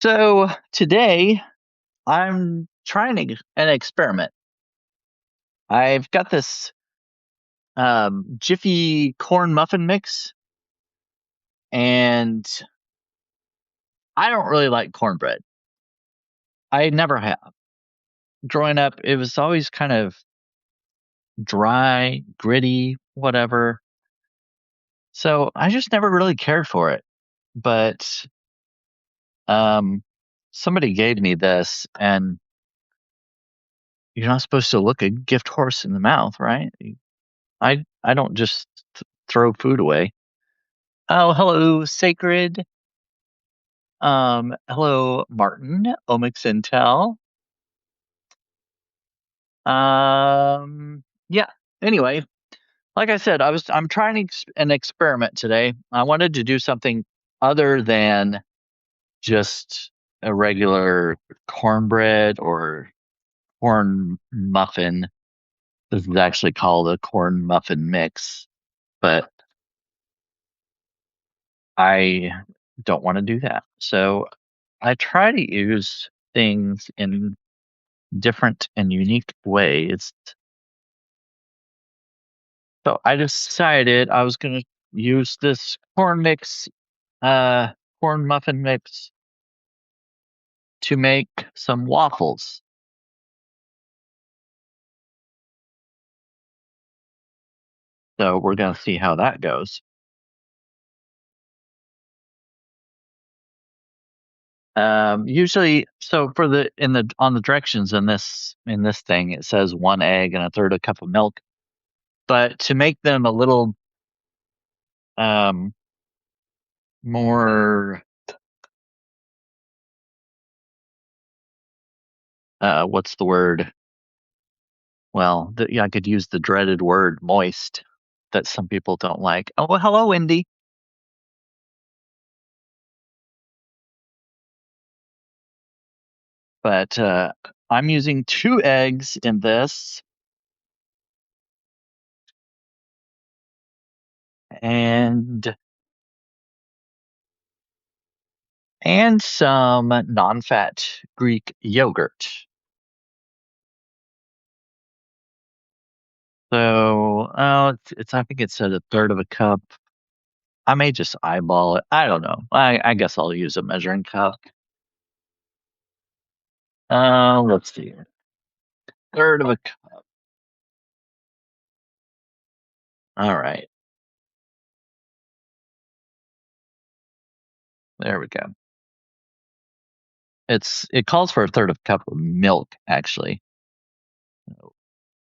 So today I'm trying an experiment. I've got this Jiffy corn muffin mix, and I don't really like cornbread. I never have. Growing up, it was always kind of dry, gritty, whatever. So I just never really cared for it. But um, somebody gave me this, and you're not supposed to look a gift horse in the mouth, right? I don't just throw food away. Oh, hello, Sacred. Hello, Martin, Omics Intel. Yeah. Anyway, like I said, I'm trying an experiment today. I wanted to do something other than just a regular cornbread or corn muffin. This is actually called a corn muffin mix, but I don't want to do that. So I try to use things in different and unique ways. So I decided I was going to use this uh, corn muffin mix to make some waffles. So we're going to see how that goes. Usually, so for the in the on the directions in this thing, it says 1 egg and a third a cup of milk. But to make them a little um more what's the word? Well, yeah, I could use the dreaded word moist that some people don't like. Oh, well, hello, Wendy. But I'm using 2 eggs in this and some non-fat Greek yogurt. So, it's I think it said a third of a cup. I may just eyeball it. I don't know. I guess I'll use a measuring cup. Let's see. Third of a cup. All right. There we go. It calls for a third of a cup of milk, actually.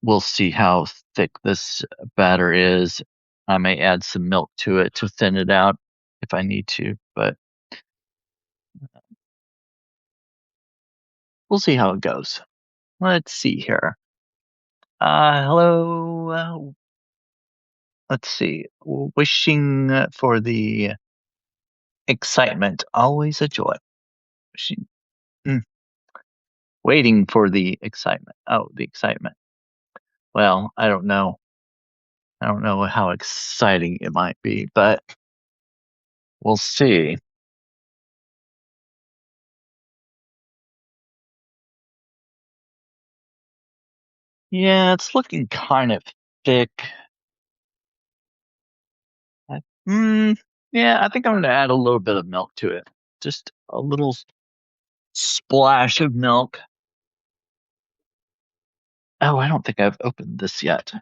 We'll see how thick this batter is. I may add some milk to it to thin it out if I need to, but we'll see how it goes. Let's see here. Hello. Let's see. Wishing for the excitement. Always a joy. Wishing, mm, waiting for the excitement. Oh, the excitement. Well, I don't know. I don't know how exciting it might be, but we'll see. Yeah, it's looking kind of thick. I- Mm, yeah, I think I'm going to add a little bit of milk to it. Just a little splash of milk. Oh, I don't think I've opened this yet.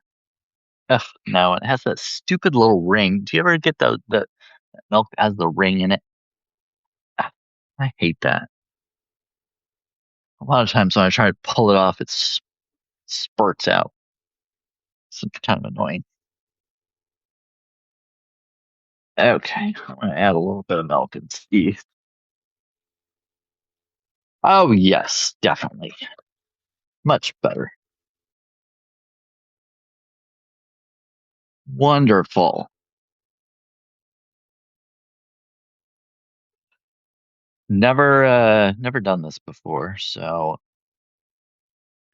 Ugh, no, it has that stupid little ring. Do you ever get the milk that has the ring in it? Ah, I hate that. A lot of times when I try to pull it off, spurts out. It's kind of annoying. Okay, I'm going to add a little bit of milk and see. Oh, yes, definitely. Much better. Wonderful. Never done this before, so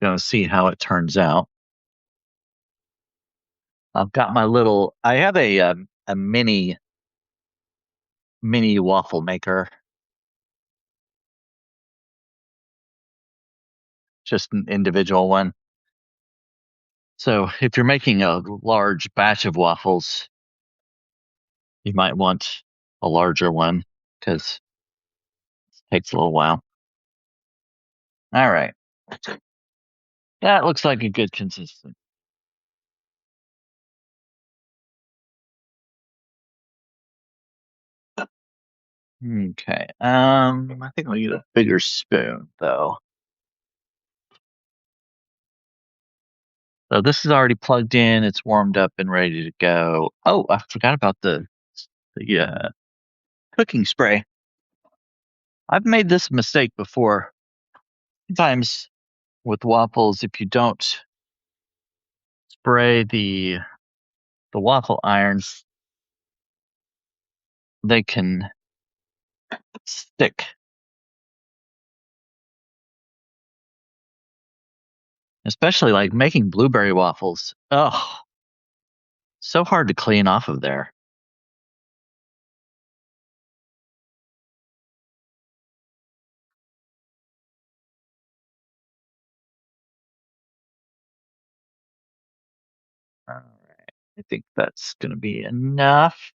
gonna see how it turns out. I have a mini waffle maker. just an individual one. So if you're making a large batch of waffles, you might want a larger one because it takes a little while. All right. That looks like a good consistency. Okay. I think I'll get a bigger spoon though. So this is already plugged in. It's warmed up and ready to go. Oh, I forgot about the cooking spray. I've made this mistake before. Sometimes with waffles, if you don't spray the waffle irons, they can stick. Especially like making blueberry waffles. Oh, so hard to clean off of there. All right. I think that's going to be enough.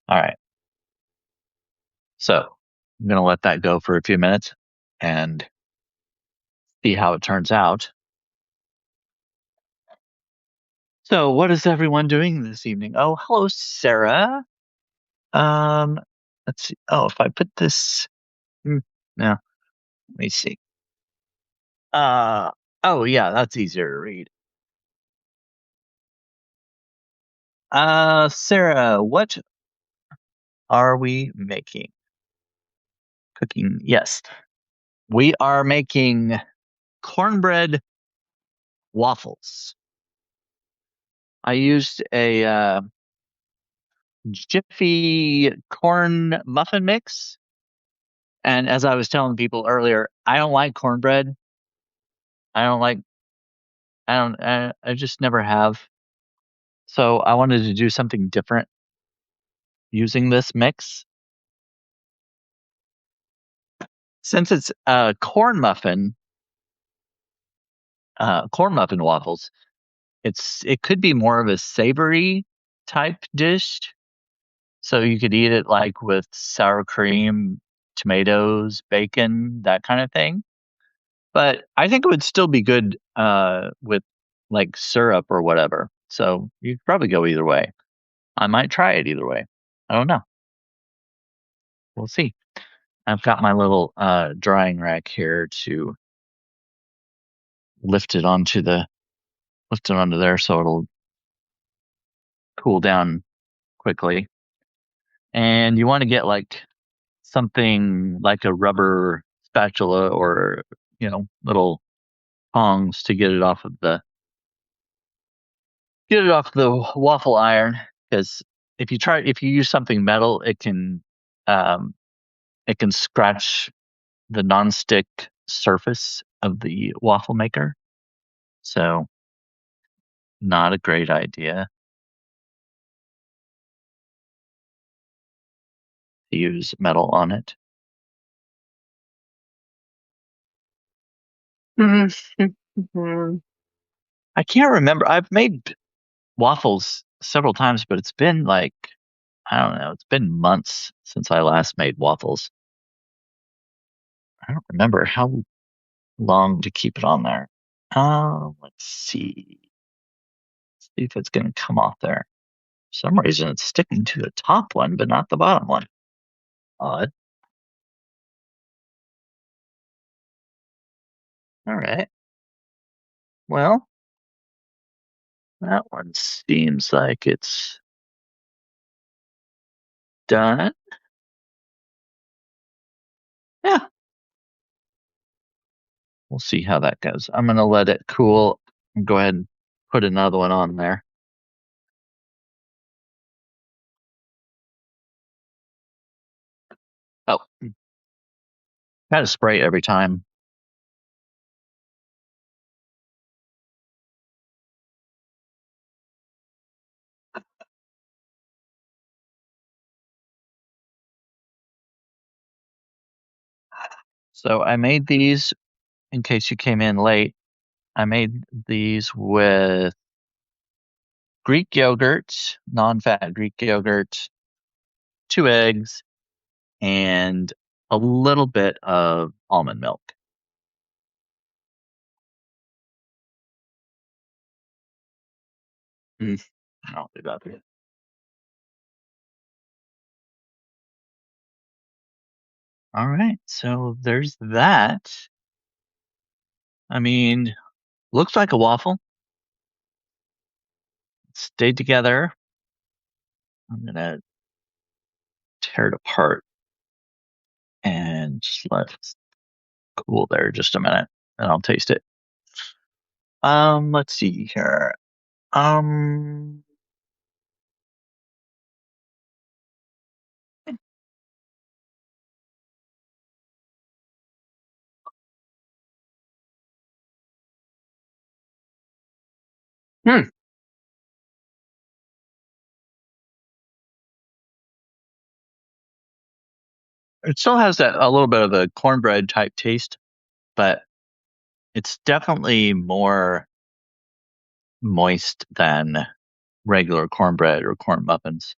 All right. So I'm going to let that go for a few minutes and see how it turns out. So, what is everyone doing this evening? Oh, hello, Sarah. Um, let's see. Oh, if I put this, no, let me see. Uh, oh yeah, that's easier to read. Sarah, what are we making? Cooking? Yes, we are making cornbread waffles. I used a Jiffy corn muffin mix. And as I was telling people earlier, I don't like cornbread. I don't like, I just never have. So I wanted to do something different using this mix. Since it's a corn muffin waffles, it could be more of a savory type dish. So you could eat it like with sour cream, tomatoes, bacon, that kind of thing. But I think it would still be good with like syrup or whatever. So you could probably go either way. I might try it either way. I don't know. We'll see. I've got my little drying rack here to lift it onto there so it'll cool down quickly. And you want to get like something like a rubber spatula or little tongs to get it off the waffle iron because if you use something metal um it can scratch the nonstick surface of the waffle maker. So not a great idea to use metal on it. I can't remember. I've made waffles several times, but it's been like, I don't know, it's been months since I last made waffles. I don't remember how long to keep it on there. Let's see. See if it's going to come off there. For some reason it's sticking to the top one, but not the bottom one. Odd. All right. Well, that one seems like it's done. Yeah, we'll see how that goes. I'm going to let it cool and go ahead and put another one on there. Oh, got to spray every time. So I made these in case you came in late. I made these with Greek yogurt, non-fat Greek yogurt, 2 eggs, and a little bit of almond milk. Mm, I'll do that. All right, so there's that. I mean, looks like a waffle. Stayed together. I'm gonna tear it apart and just let it cool there just a minute, and I'll taste it. Let's see here. Um, hmm, it still has that a little bit of a cornbread type taste, but it's definitely more moist than regular cornbread or corn muffins.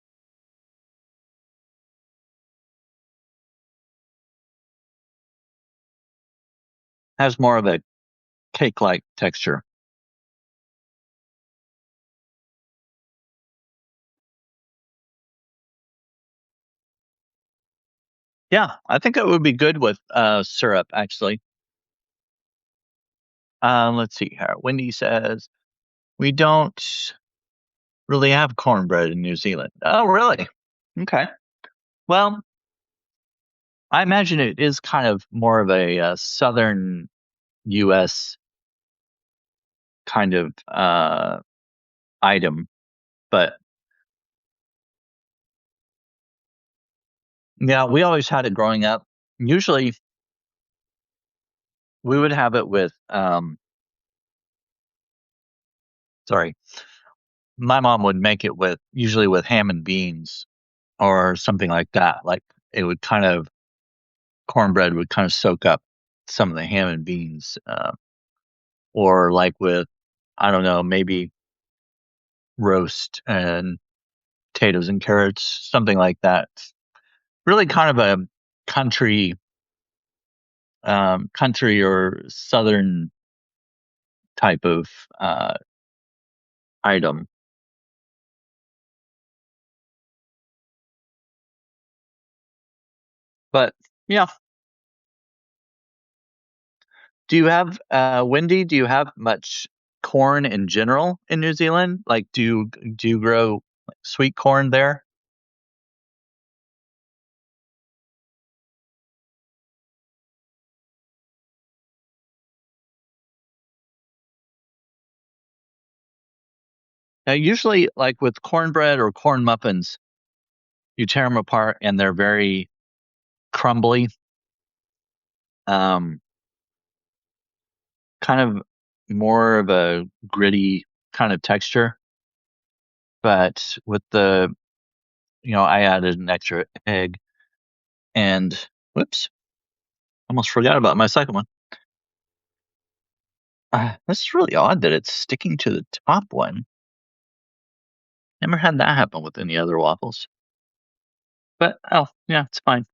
Has more of a cake-like texture. Yeah, I think it would be good with syrup actually. Let's see here. Wendy says we don't really have cornbread in New Zealand. Oh, really? Okay. Well, I imagine it is kind of more of a southern U.S. kind of item, but yeah, we always had it growing up. Usually, we would have it with sorry, my mom would make it with usually with ham and beans or something like that. Like it would kind of cornbread would kind of soak up some of the ham and beans, or like with I don't know, maybe roast and potatoes and carrots, something like that. Really kind of a country, country or southern type of uh, item. But yeah, do you have Wendy? Do you have much corn in general in New Zealand? Like, do you grow like, sweet corn there? Now, usually, like with cornbread or corn muffins, you tear them apart and they're very crumbly, um, kind of more of a gritty kind of texture. But with I added an extra egg and whoops, almost forgot about my second one. That's really odd that it's sticking to the top one. Never had that happen with any other waffles. But oh yeah, it's fine.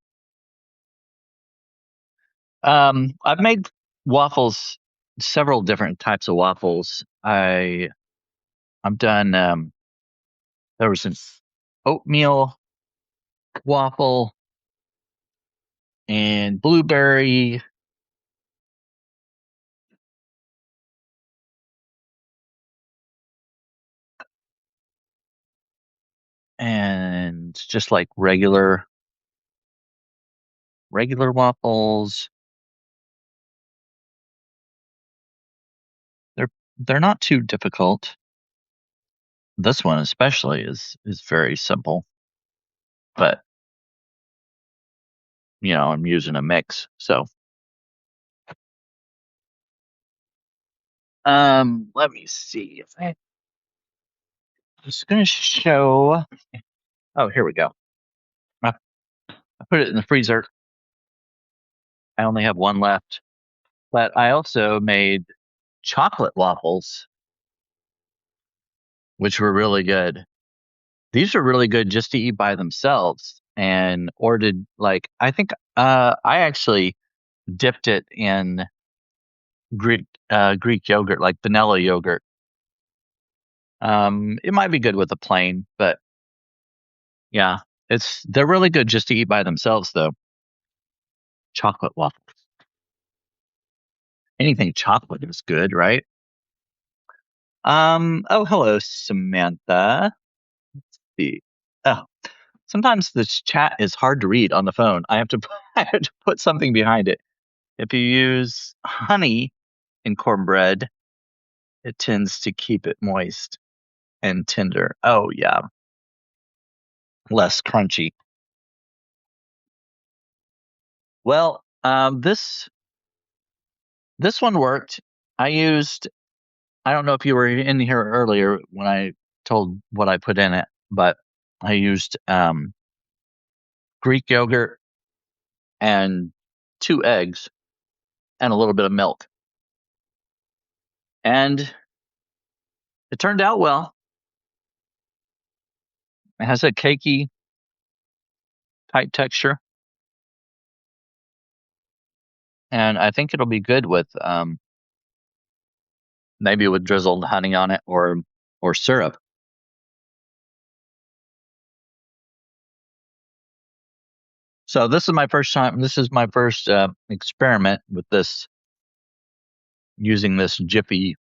I've made waffles, several different types of waffles. I've done there was an oatmeal waffle and blueberry and just like regular waffles. They're they're not too difficult. This one especially is very simple, but I'm using a mix. So, let me see if I'm just gonna show. Oh, here we go. I put it in the freezer. I only have one left. But I also made chocolate waffles, which were really good. These are really good just to eat by themselves, and or did like I think I actually dipped it in Greek yogurt, like vanilla yogurt. It might be good with a plain, but yeah, they're really good just to eat by themselves though. Chocolate waffles. Anything chocolate is good, right? Oh, hello, Samantha. The oh, sometimes this chat is hard to read on the phone. I have to put something behind it. If you use honey in cornbread, it tends to keep it moist and tender. Oh yeah, less crunchy. Well, this one worked. I used. I don't know if you were in here earlier when I told what I put in it, but I used Greek yogurt and 2 eggs and a little bit of milk, and it turned out well. It has a cakey tight texture, and I think it'll be good with maybe with drizzled honey on it or syrup. So this is my first time. This is my first experiment with this using this jiffy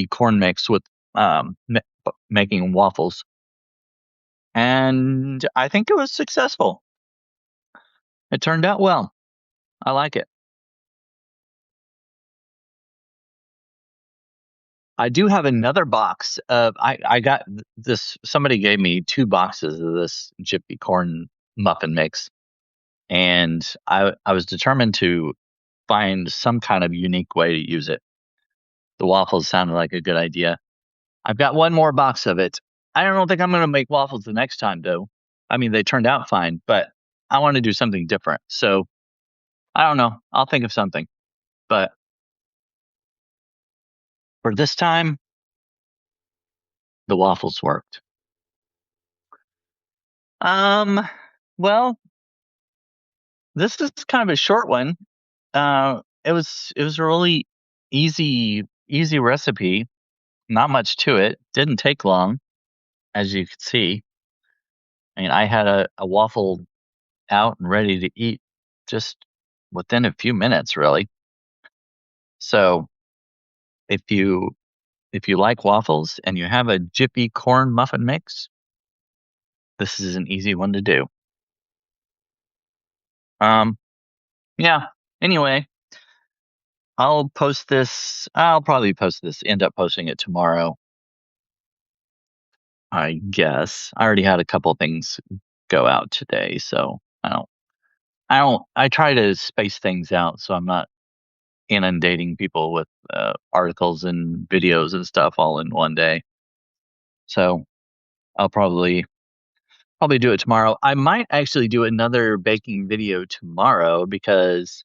corn mix with making waffles, and I think it was successful. It turned out well. I like it. I do have another box of I got this. Somebody gave me 2 boxes of this jiffy corn muffin mix, and I was determined to find some kind of unique way to use it. The waffles sounded like a good idea. I've got one more box of it. I don't think I'm going to make waffles the next time, though. I mean, they turned out fine, but I want to do something different. So I don't know. I'll think of something. But for this time, the waffles worked. Um, well, this is kind of a short one. It was a really easy recipe. Not much to it. Didn't take long, as you could see. I mean, I had a waffle out and ready to eat just within a few minutes, really. So if you if you like waffles and you have a Jiffy corn muffin mix, this is an easy one to do. Um, yeah. Anyway, I'll post this. I'll probably post this. End up posting it tomorrow. I guess I already had a couple things go out today, so I try to space things out so I'm not inundating people with articles and videos and stuff all in one day. So I'll probably do it tomorrow. I might actually do another baking video tomorrow because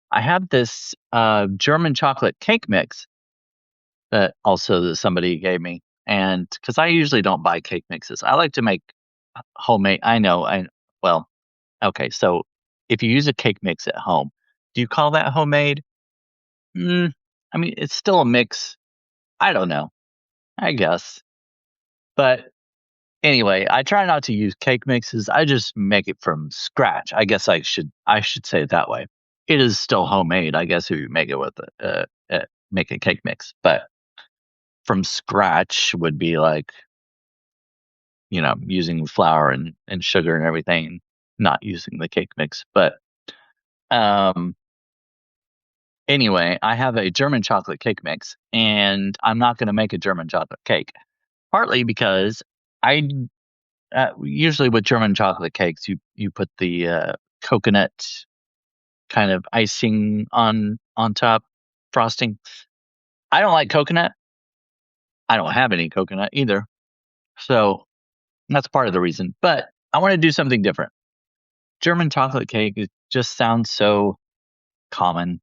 I have this German chocolate cake mix that also that somebody gave me, and because I usually don't buy cake mixes, I like to make homemade. I know. Well, okay. So if you use a cake mix at home, do you call that homemade? Mm, I mean, it's still a mix. I don't know. I guess. But anyway, I try not to use cake mixes. I just make it from scratch. I guess I should say it that way. It is still homemade, I guess, if you make it with make a cake mix. But from scratch would be like, using flour and sugar and everything, not using the cake mix. But um anyway, I have a German chocolate cake mix, and I'm not going to make a German chocolate cake. Partly because I usually with German chocolate cakes, you put the coconut kind of icing on top frosting. I don't like coconut. I don't have any coconut either, so that's part of the reason. But I want to do something different. German chocolate cake just sounds so. common.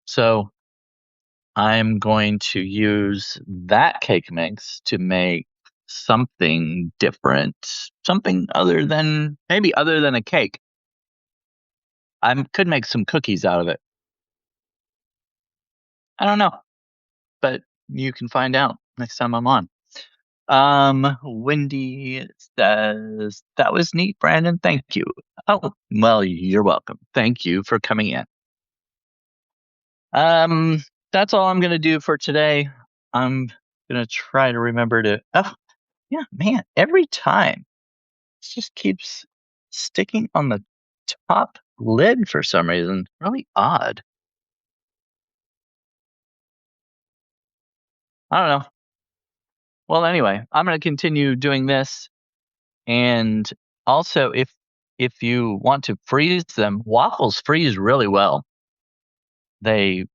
So I'm going to use that cake mix to make something different, something other than a cake. I could make some cookies out of it. I don't know, but you can find out next time I'm on. Wendy says, that was neat, Brandon. Thank you. Oh, well, you're welcome. Thank you for coming in. Um, that's all I'm going to do for today. I'm going to try to remember to, oh, yeah, man, every time it just keeps sticking on the top lid for some reason. Really odd. I don't know. Well, anyway, I'm going to continue doing this. And also, if you want to freeze them, waffles freeze really well. They,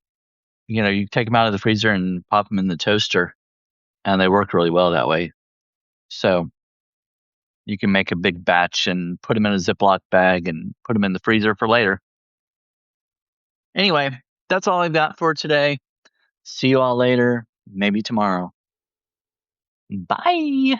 you take them out of the freezer and pop them in the toaster, and they work really well that way. So you can make a big batch and put them in a Ziploc bag and put them in the freezer for later. Anyway, that's all I've got for today. See you all later, maybe tomorrow. Bye.